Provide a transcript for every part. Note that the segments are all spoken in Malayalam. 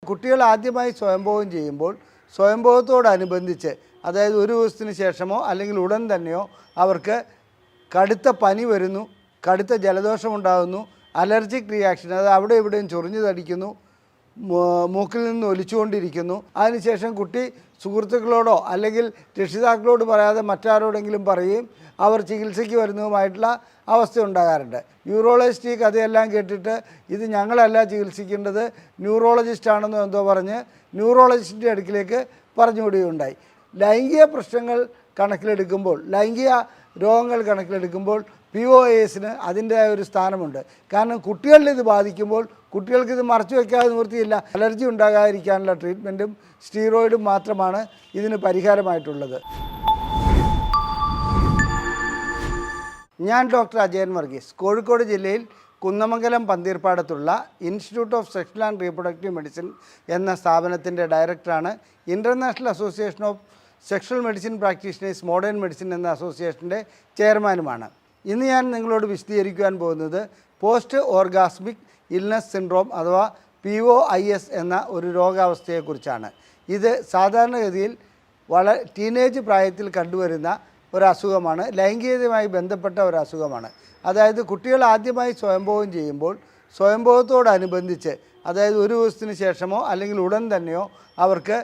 കുട്ടികൾ ആദ്യമായി സ്വയംഭോഗം ചെയ്യുമ്പോൾ സ്വയംഭോഗത്തോടനുബന്ധിച്ച് അതായത് ഒരു ദിവസത്തിന് ശേഷമോ അല്ലെങ്കിൽ ഉടൻ തന്നെയോ അവർക്ക് കടുത്ത പനി വരുന്നു, കടുത്ത ജലദോഷമുണ്ടാകുന്നു, അലർജിക് റിയാക്ഷൻ, അത് അവിടെ ഇവിടെയും ചൊറിഞ്ഞു തടിക്കുന്നു, മൂക്കിൽ നിന്ന് ഒലിച്ചുകൊണ്ടിരിക്കുന്നു. അതിനുശേഷം കുട്ടി സുഹൃത്തുക്കളോടോ അല്ലെങ്കിൽ രക്ഷിതാക്കളോട് പറയാതെ മറ്റാരോടെങ്കിലും പറയുകയും അവർ ചികിത്സയ്ക്ക് വരുന്നതുമായിട്ടുള്ള അവസ്ഥ ഉണ്ടാകാറുണ്ട്. യൂറോളജിസ്റ്റ് ഈ കഥയെല്ലാം കേട്ടിട്ട് ഇത് ഞങ്ങളല്ല ചികിത്സിക്കേണ്ടത്, ന്യൂറോളജിസ്റ്റാണെന്നോ എന്തോ പറഞ്ഞ് ന്യൂറോളജിസ്റ്റിൻ്റെ അടുക്കിലേക്ക് പറഞ്ഞുവിടുകയുണ്ടായി. ലൈംഗിക പ്രശ്നങ്ങൾ കണക്കിലെടുക്കുമ്പോൾ, ലൈംഗിക രോഗങ്ങൾ കണക്കിലെടുക്കുമ്പോൾ POASന് അതിൻ്റെതായ ഒരു സ്ഥാനമുണ്ട്. കാരണം കുട്ടികളിൽ ഇത് ബാധിക്കുമ്പോൾ കുട്ടികൾക്കിത് മറച്ചു വയ്ക്കാതെ നിവൃത്തിയില്ല. അലർജി ഉണ്ടാകാതിരിക്കാനുള്ള ട്രീറ്റ്മെൻറ്റും സ്റ്റീറോയിഡും മാത്രമാണ് ഇതിന് പരിഹാരമായിട്ടുള്ളത്. ഞാൻ ഡോക്ടർ അജയൻ വർഗീസ്, കോഴിക്കോട് ജില്ലയിൽ കുന്നമംഗലം പന്തീർപ്പാടത്തുള്ള institute of sexual and reproductive medicine എന്ന സ്ഥാപനത്തിൻ്റെ ഡയറക്ടറാണ്. International association of sexual medicine practitioners modern medicine എന്ന അസോസിയേഷൻ്റെ ചെയർമാനുമാണ്. ഇന്ന് ഞാൻ നിങ്ങളോട് വിശദീകരിക്കുവാൻ പോകുന്നത് പോസ്റ്റ് ഓർഗാസ്മിക് ഇൽനെസ് സിൻഡ്രോം അഥവാ POIS എന്ന ഒരു രോഗാവസ്ഥയെക്കുറിച്ചാണ്. ഇത് സാധാരണഗതിയിൽ ടീനേജ് പ്രായത്തിൽ കണ്ടുവരുന്ന ഒരസുഖമാണ്. ലൈംഗികതയുമായി ബന്ധപ്പെട്ട ഒരസുഖമാണ്. അതായത് കുട്ടികൾ ആദ്യമായി സ്വയംഭോഗം ചെയ്യുമ്പോൾ സ്വയംഭോഗത്തോടനുബന്ധിച്ച് അതായത് ഒരു ദിവസത്തിന് ശേഷമോ അല്ലെങ്കിൽ ഉടൻ തന്നെയോ അവർക്ക്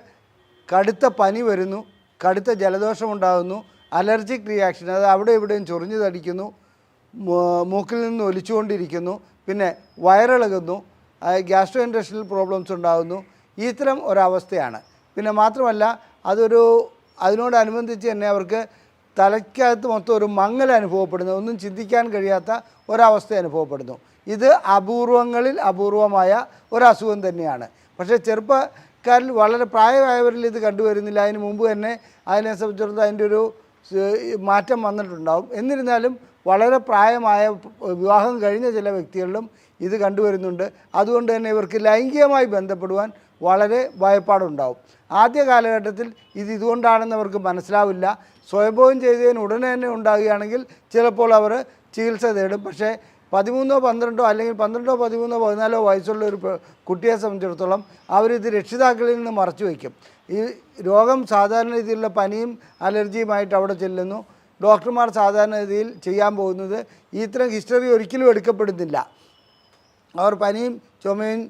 കടുത്ത പനി വരുന്നു, കടുത്ത ജലദോഷമുണ്ടാകുന്നു, അലർജിക് റിയാക്ഷൻ, അത് അവിടെ ഇവിടെയും ചൊറിഞ്ഞു തടിക്കുന്നു, മൂക്കിൽ നിന്ന് ഒലിച്ചുകൊണ്ടിരിക്കുന്നു, പിന്നെ വയറിളകുന്നു, ഗ്യാസ്ട്രോ ഇൻറ്റെസ്റ്റിനൽ പ്രോബ്ലംസ് ഉണ്ടാകുന്നു. ഇത്തരം ഒരവസ്ഥയാണ്. പിന്നെ മാത്രമല്ല അതിനോടനുബന്ധിച്ച് തന്നെ അവർക്ക് തലയ്ക്കകത്ത് മൊത്തം ഒരു മങ്ങൽ അനുഭവപ്പെടുന്നു, ഒന്നും ചിന്തിക്കാൻ കഴിയാത്ത ഒരവസ്ഥ അനുഭവപ്പെടുന്നു. ഇത് അപൂർവങ്ങളിൽ അപൂർവമായ ഒരസുഖം തന്നെയാണ്. പക്ഷേ ചെറുപ്പക്കാരിൽ വളരെ പ്രായമായവരിൽ ഇത് കണ്ടുവരുന്നില്ല. അതിന് മുമ്പ് തന്നെ അതിനെ സംബന്ധിച്ചിടത്തോളം അതിൻ്റെ ഒരു മാറ്റം വന്നിട്ടുണ്ടാവും. എന്നിരുന്നാലും വളരെ പ്രായമായ വിവാഹം കഴിഞ്ഞ ചില വ്യക്തികളിലും ഇത് കണ്ടുവരുന്നുണ്ട്. അതുകൊണ്ട് തന്നെ ഇവർക്ക് ലൈംഗികമായി ബന്ധപ്പെടുവാൻ വളരെ ഭയപ്പാടുണ്ടാവും. ആദ്യ കാലഘട്ടത്തിൽ ഇതുകൊണ്ടാണെന്ന് അവർക്ക് മനസ്സിലാവില്ല. സ്വയംഭോഗം ചെയ്തതിന് ഉടനെ തന്നെ ഉണ്ടാകുകയാണെങ്കിൽ ചിലപ്പോൾ അവർ ചികിത്സ തേടും. പക്ഷേ 13, 12 അല്ലെങ്കിൽ 12, 13, 14 വയസ്സുള്ള ഒരു കുട്ടിയെ സംബന്ധിച്ചിടത്തോളം അവരിത് രക്ഷിതാക്കളിൽ നിന്ന് മറച്ചു വയ്ക്കും. ഈ രോഗം സാധാരണ രീതിയിലുള്ള പനിയും അലർജിയുമായിട്ട് അവിടെ ചെല്ലുന്നു. ഡോക്ടർമാർ സാധാരണ രീതിയിൽ ചെയ്യാൻ പോകുന്നത് ഇത്തരം ഹിസ്റ്ററി ഒരിക്കലും എടുക്കപ്പെടുന്നില്ല. അവർ പനിയും ചുമയും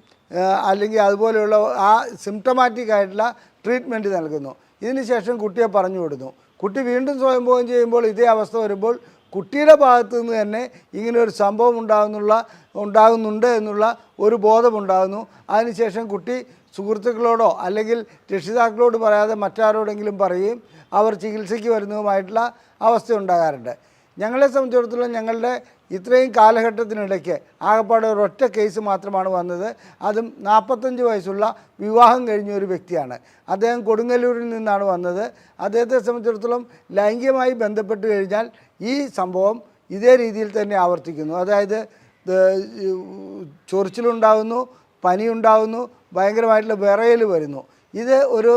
അല്ലെങ്കിൽ അതുപോലെയുള്ള ആ സിംറ്റമാറ്റിക് ആയിട്ടുള്ള ട്രീറ്റ്മെൻറ്റ് നൽകുന്നു. ഇതിനുശേഷം കുട്ടിയെ പറഞ്ഞു വിടുന്നു. കുട്ടി വീണ്ടും സ്വയംഭോഗം ചെയ്യുമ്പോൾ ഇതേ അവസ്ഥ വരുമ്പോൾ കുട്ടിയുടെ ഭാഗത്തു നിന്ന് തന്നെ ഇങ്ങനെ ഒരു സംഭവം ഉണ്ടാകുന്നുണ്ട് എന്നുള്ള ഒരു ബോധമുണ്ടാകുന്നു. അതിനുശേഷം കുട്ടി സുഹൃത്തുക്കളോടോ അല്ലെങ്കിൽ രക്ഷിതാക്കളോട് പറയാതെ മറ്റാരോടെങ്കിലും പറയുകയും അവർ ചികിത്സയ്ക്ക് വരുന്നതുമായിട്ടുള്ള അവസ്ഥ ഉണ്ടാകാറുണ്ട്. ഞങ്ങളെ സംബന്ധിച്ചിടത്തോളം ഞങ്ങളുടെ ഇത്രയും കാലഘട്ടത്തിനിടയ്ക്ക് ആകപ്പാടെ ഒരൊറ്റ കേസ് മാത്രമാണ് വന്നത്. അതും 45 വയസ്സുള്ള വിവാഹം കഴിഞ്ഞ ഒരു വ്യക്തിയാണ്. അദ്ദേഹം കൊടുങ്ങല്ലൂരിൽ നിന്നാണ് വന്നത്. അദ്ദേഹത്തെ സംബന്ധിച്ചിടത്തോളം ലൈംഗികമായി ബന്ധപ്പെട്ട് കഴിഞ്ഞാൽ ഈ സംഭവം ഇതേ രീതിയിൽ തന്നെ ആവർത്തിക്കുന്നു. അതായത് ചൊറിച്ചിലുണ്ടാകുന്നു, പനിയുണ്ടാകുന്നു, ഭയങ്കരമായിട്ടുള്ള വിറയൽ വരുന്നു. ഇത് ഒരു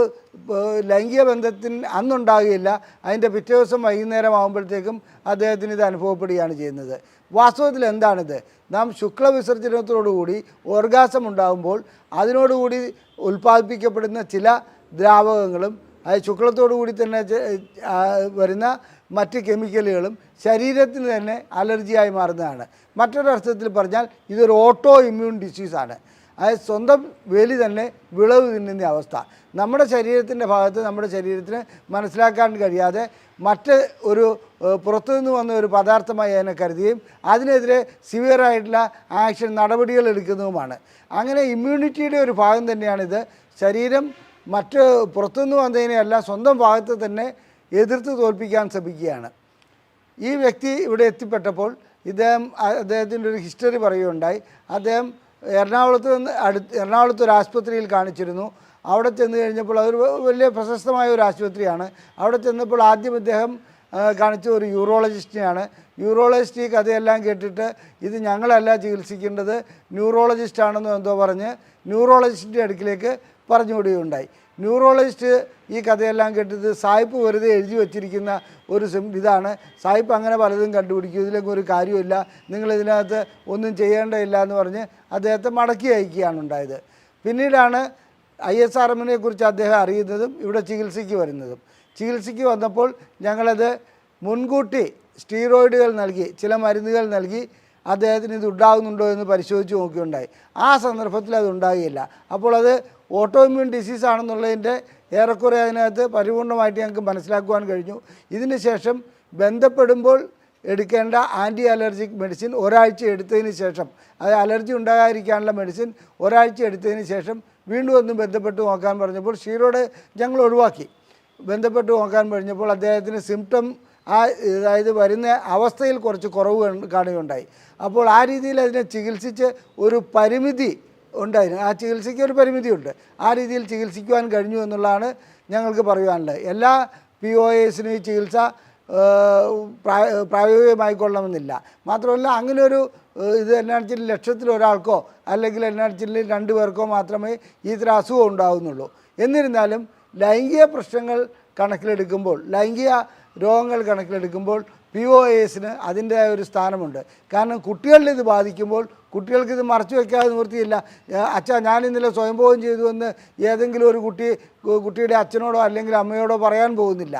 ലൈംഗിക ബന്ധത്തിന് അന്നുണ്ടാകുകയില്ല. അതിൻ്റെ പിറ്റേ ദിവസം വൈകുന്നേരം ആകുമ്പോഴത്തേക്കും അദ്ദേഹത്തിന് ഇത് അനുഭവപ്പെടുകയാണ് ചെയ്യുന്നത്. വാസ്തവത്തിൽ എന്താണിത്? നാം ശുക്ലവിസർജനത്തോടുകൂടി ഓർഗാസം ഉണ്ടാകുമ്പോൾ അതിനോടുകൂടി ഉൽപ്പാദിപ്പിക്കപ്പെടുന്ന ചില ദ്രാവകങ്ങളും ശുക്ലത്തോടുകൂടി തന്നെ വരുന്ന മറ്റ് കെമിക്കലുകളും ശരീരത്തിന് തന്നെ അലർജിയായി മാറുന്നതാണ്. മറ്റൊരർത്ഥത്തിൽ പറഞ്ഞാൽ ഇതൊരു ഓട്ടോ ഇമ്മ്യൂൺ ഡിസീസാണ്. അതായത് സ്വന്തം വേലി തന്നെ വിളവ് തിന്നുന്ന അവസ്ഥ. നമ്മുടെ ശരീരത്തിൻ്റെ ഭാഗത്ത് നമ്മുടെ ശരീരത്തിന് മനസ്സിലാക്കാൻ കഴിയാതെ മറ്റ് ഒരു പുറത്തുനിന്ന് വന്ന ഒരു പദാർത്ഥമായി അതിനെ കരുതുകയും അതിനെതിരെ സിവിയറായിട്ടുള്ള ആക്ഷൻ നടപടികൾ എടുക്കുന്നതുമാണ്. അങ്ങനെ ഇമ്മ്യൂണിറ്റിയുടെ ഒരു ഭാഗം തന്നെയാണിത്. ശരീരം മറ്റ് പുറത്തുനിന്ന് വന്നതിനെയല്ല സ്വന്തം ഭാഗത്ത് തന്നെ എതിർത്ത് തോൽപ്പിക്കാൻ ശ്രമിക്കുകയാണ്. ഈ വ്യക്തി ഇവിടെ എത്തിപ്പെട്ടപ്പോൾ അദ്ദേഹത്തിൻ്റെ ഒരു ഹിസ്റ്ററി പറയുകയുണ്ടായി. അദ്ദേഹം എറണാകുളത്ത് ഒരു ആശുപത്രിയിൽ കാണിച്ചിരുന്നു. അവിടെ ചെന്ന് കഴിഞ്ഞപ്പോൾ അതൊരു വലിയ പ്രശസ്തമായ ഒരു ആശുപത്രിയാണ്. അവിടെ ചെന്നപ്പോൾ ആദ്യം ഇദ്ദേഹം കാണിച്ച ഒരു യൂറോളജിസ്റ്റിനെയാണ്. യൂറോളജിസ്റ്റ് ഈ കഥയെല്ലാം കേട്ടിട്ട് ഇത് ഞങ്ങളല്ല ചികിത്സിക്കേണ്ടത്, ന്യൂറോളജിസ്റ്റാണെന്നോ എന്തോ പറഞ്ഞ് ന്യൂറോളജിസ്റ്റിൻ്റെ അടുക്കിലേക്ക് പറഞ്ഞുവിടുകയുണ്ടായി. ന്യൂറോളജിസ്റ്റ് ഈ കഥയെല്ലാം കേട്ടത് സായിപ്പ് വെറുതെ എഴുതി വച്ചിരിക്കുന്ന ഒരു ഇതാണ്, സായിപ്പ് അങ്ങനെ പലതും കണ്ടുപിടിക്കും, ഇതിലൊക്കെ ഒരു കാര്യമില്ല, നിങ്ങളിതിനകത്ത് ഒന്നും ചെയ്യേണ്ടതില്ല എന്ന് പറഞ്ഞ് അദ്ദേഹത്തെ മടക്കി അയക്കുകയാണ് ഉണ്ടായത്. പിന്നീടാണ് ISRMനെ കുറിച്ച് അദ്ദേഹം അറിയുന്നതും ഇവിടെ ചികിത്സയ്ക്ക് വരുന്നതും. ചികിത്സയ്ക്ക് വന്നപ്പോൾ ഞങ്ങളത് മുൻകൂട്ടി സ്റ്റീറോയിഡുകൾ നൽകി, ചില മരുന്നുകൾ നൽകി അദ്ദേഹത്തിന് ഇത് ഉണ്ടാകുന്നുണ്ടോ എന്ന് പരിശോധിച്ച് നോക്കുകയുണ്ടായി. ആ സന്ദർഭത്തിൽ അത് ഉണ്ടാകുകയില്ല. അപ്പോൾ അത് ഓട്ടോ ഇമ്മ്യൂൺ ഡിസീസ് ആണെന്നുള്ളതിൻ്റെ ഏറെക്കുറെ അതിനകത്ത് പരിപൂർണമായിട്ട് ഞങ്ങൾക്ക് മനസ്സിലാക്കുവാൻ കഴിഞ്ഞു. ഇതിന് ശേഷം ബന്ധപ്പെടുമ്പോൾ എടുക്കേണ്ട ആൻറ്റി അലർജിക് മെഡിസിൻ ഒരാഴ്ച എടുത്തതിന് ശേഷം, അത് അലർജി ഉണ്ടാകാതിരിക്കാനുള്ള മെഡിസിൻ ഒരാഴ്ച എടുത്തതിന് ശേഷം വീണ്ടും ഒന്ന് ബന്ധപ്പെട്ട് നോക്കാൻ പറഞ്ഞപ്പോൾ സ്റ്റീറോയിഡ് ഞങ്ങൾ ഒഴിവാക്കി. ബന്ധപ്പെട്ട് നോക്കാൻ കഴിഞ്ഞപ്പോൾ അദ്ദേഹത്തിന് സിംറ്റം അതായത് വരുന്ന അവസ്ഥയിൽ കുറച്ച് കുറവ് കാണുകയുണ്ടായി. അപ്പോൾ ആ രീതിയിൽ അതിനെ ചികിത്സിച്ച് ഒരു പരിമിതി ഉണ്ടായിരുന്നു. ആ ചികിത്സയ്ക്ക് ഒരു പരിമിതിയുണ്ട്. ആ രീതിയിൽ ചികിത്സിക്കുവാൻ കഴിഞ്ഞു എന്നുള്ളതാണ് ഞങ്ങൾക്ക് പറയുവാനുള്ളത്. എല്ലാ POAസിനും ഈ ചികിത്സ പ്രായോഗികമായിക്കൊള്ളണമെന്നില്ല. മാത്രമല്ല അങ്ങനെ ഒരു ഇത് എന്നാഴ്ചയിൽ ലക്ഷത്തിൽ ഒരാൾക്കോ അല്ലെങ്കിൽ എന്നാഴ്ചയിൽ 2 പേർക്കോ മാത്രമേ ഈ തരം അസുഖം ഉണ്ടാകുന്നുള്ളൂ. എന്നിരുന്നാലും ലൈംഗിക പ്രശ്നങ്ങൾ കണക്കിലെടുക്കുമ്പോൾ, ലൈംഗിക രോഗങ്ങൾ കണക്കിലെടുക്കുമ്പോൾ POAസിന് അതിൻ്റെതായ ഒരു സ്ഥാനമുണ്ട്. കാരണം കുട്ടികളിൽ ഇത് ബാധിക്കുമ്പോൾ കുട്ടികൾക്കിത് മറച്ചു വയ്ക്കാതെ നിവൃത്തിയില്ല. അച്ഛാ ഞാൻ ഇന്നലെ സ്വയംഭോഗം ചെയ്തു എന്ന് ഏതെങ്കിലും ഒരു കുട്ടിയുടെ അച്ഛനോടോ അല്ലെങ്കിൽ അമ്മയോടോ പറയാൻ പോകുന്നില്ല.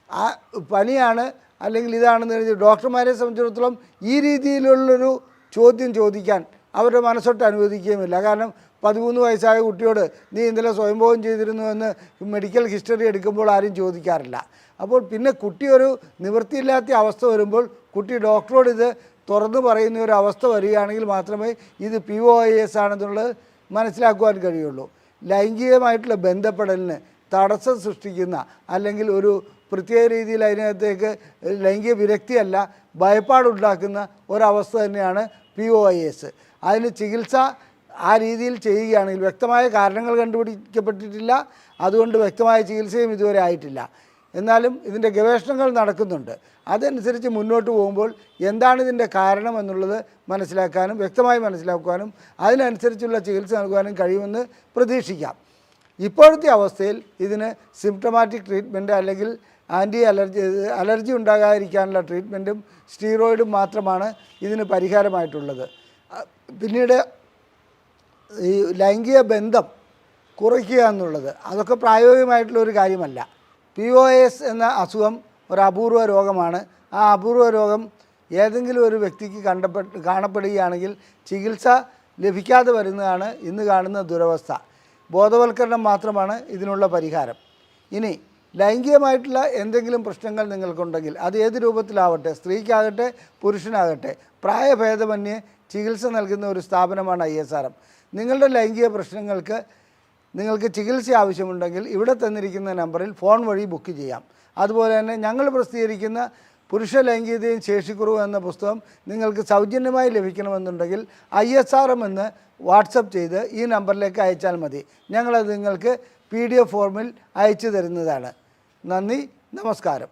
ആ പനിയാണ് അല്ലെങ്കിൽ ഇതാണെന്ന് എഴുതി ഡോക്ടർമാരെ സംബന്ധിച്ചിടത്തോളം ഈ രീതിയിലുള്ളൊരു ചോദ്യം ചോദിക്കാൻ അവരുടെ മനസ്സൊട്ട് അനുവദിക്കുകയുമില്ല. കാരണം 13 വയസ്സായ കുട്ടിയോട് നീ ഇന്നലെ സ്വയംഭോഗം ചെയ്തിരുന്നുവെന്ന് മെഡിക്കൽ ഹിസ്റ്ററി എടുക്കുമ്പോൾ ആരും ചോദിക്കാറില്ല. അപ്പോൾ പിന്നെ കുട്ടി ഒരു നിവൃത്തിയില്ലാത്ത അവസ്ഥ വരുമ്പോൾ കുട്ടി ഡോക്ടറോട് ഇത് തുറന്നു പറയുന്ന ഒരു അവസ്ഥ വരികയാണെങ്കിൽ മാത്രമേ ഇത് POAS ആണെന്നുള്ളത് മനസ്സിലാക്കുവാൻ കഴിയുള്ളൂ. ലൈംഗികമായിട്ടുള്ള ബന്ധപ്പെടലിന് തടസ്സം സൃഷ്ടിക്കുന്ന അല്ലെങ്കിൽ ഒരു പ്രത്യേക രീതിയിൽ അതിനകത്തേക്ക് ലൈംഗിക വിരക്തിയല്ല ഭയപ്പാടുണ്ടാക്കുന്ന ഒരവസ്ഥ തന്നെയാണ് POAS. അതിന് ചികിത്സ ആ രീതിയിൽ ചെയ്യുകയാണെങ്കിൽ, വ്യക്തമായ കാരണങ്ങൾ കണ്ടുപിടിക്കപ്പെട്ടിട്ടില്ല, അതുകൊണ്ട് വ്യക്തമായ ചികിത്സയും ഇതുവരെ ആയിട്ടില്ല. എന്നാലും ഇതിൻ്റെ ഗവേഷണങ്ങൾ നടക്കുന്നുണ്ട്. അതനുസരിച്ച് മുന്നോട്ട് പോകുമ്പോൾ എന്താണ് ഇതിൻ്റെ കാരണം എന്നുള്ളത് മനസ്സിലാക്കാനും വ്യക്തമായി മനസ്സിലാക്കാനും അതിനനുസരിച്ചുള്ള ചികിത്സ നൽകുവാനും കഴിയുമെന്ന് പ്രതീക്ഷിക്കാം. ഇപ്പോഴത്തെ അവസ്ഥയിൽ ഇതിന് സിംപ്റ്റമാറ്റിക് ട്രീറ്റ്മെൻറ്റ് അല്ലെങ്കിൽ അലർജി ഉണ്ടാകാതിരിക്കാനുള്ള ട്രീറ്റ്മെൻറ്റും സ്റ്റീറോയിഡും മാത്രമാണ് ഇതിന് പരിഹാരമായിട്ടുള്ളത്. പിന്നീട് ഈ ലൈംഗിക ബന്ധം കുറയ്ക്കുക എന്നുള്ളത് അതൊക്കെ പ്രായോഗികമായിട്ടുള്ള ഒരു കാര്യമല്ല. POAS എന്ന അസുഖം ഒരു അപൂർവ രോഗമാണ്. ആ അപൂർവ രോഗം ഏതെങ്കിലും ഒരു വ്യക്തിക്ക് കാണപ്പെടുകയാണെങ്കിൽ ചികിത്സ ലഭിക്കാതെ വരുന്നതാണ് ഇന്ന് കാണുന്ന ദുരവസ്ഥ. ബോധവൽക്കരണം മാത്രമാണ് ഇതിനുള്ള പരിഹാരം. ഇനി ലൈംഗികമായിട്ടുള്ള എന്തെങ്കിലും പ്രശ്നങ്ങൾ നിങ്ങൾക്കുണ്ടെങ്കിൽ അത് ഏത് രൂപത്തിലാവട്ടെ, സ്ത്രീക്കാകട്ടെ പുരുഷനാകട്ടെ, പ്രായഭേദമന്യേ ചികിത്സ നൽകുന്ന ഒരു സ്ഥാപനമാണ് ISRM. നിങ്ങളുടെ ലൈംഗിക പ്രശ്നങ്ങൾക്ക് നിങ്ങൾക്ക് ചികിത്സ ആവശ്യമുണ്ടെങ്കിൽ ഇവിടെ തന്നിരിക്കുന്ന നമ്പറിൽ ഫോൺ വഴി ബുക്ക് ചെയ്യാം. അതുപോലെ തന്നെ ഞങ്ങൾ പ്രസിദ്ധീകരിക്കുന്ന പുരുഷ ലൈംഗികതയും ശേഷിക്കുറവും എന്ന പുസ്തകം നിങ്ങൾക്ക് സൗജന്യമായി ലഭിക്കണമെന്നുണ്ടെങ്കിൽ ISRM എന്ന് വാട്സപ്പ് ചെയ്ത് ഈ നമ്പറിലേക്ക് അയച്ചാൽ മതി. ഞങ്ങളത് നിങ്ങൾക്ക് PDF ഫോർമിൽ അയച്ചു തരുന്നതാണ്. നന്ദി, നമസ്കാരം.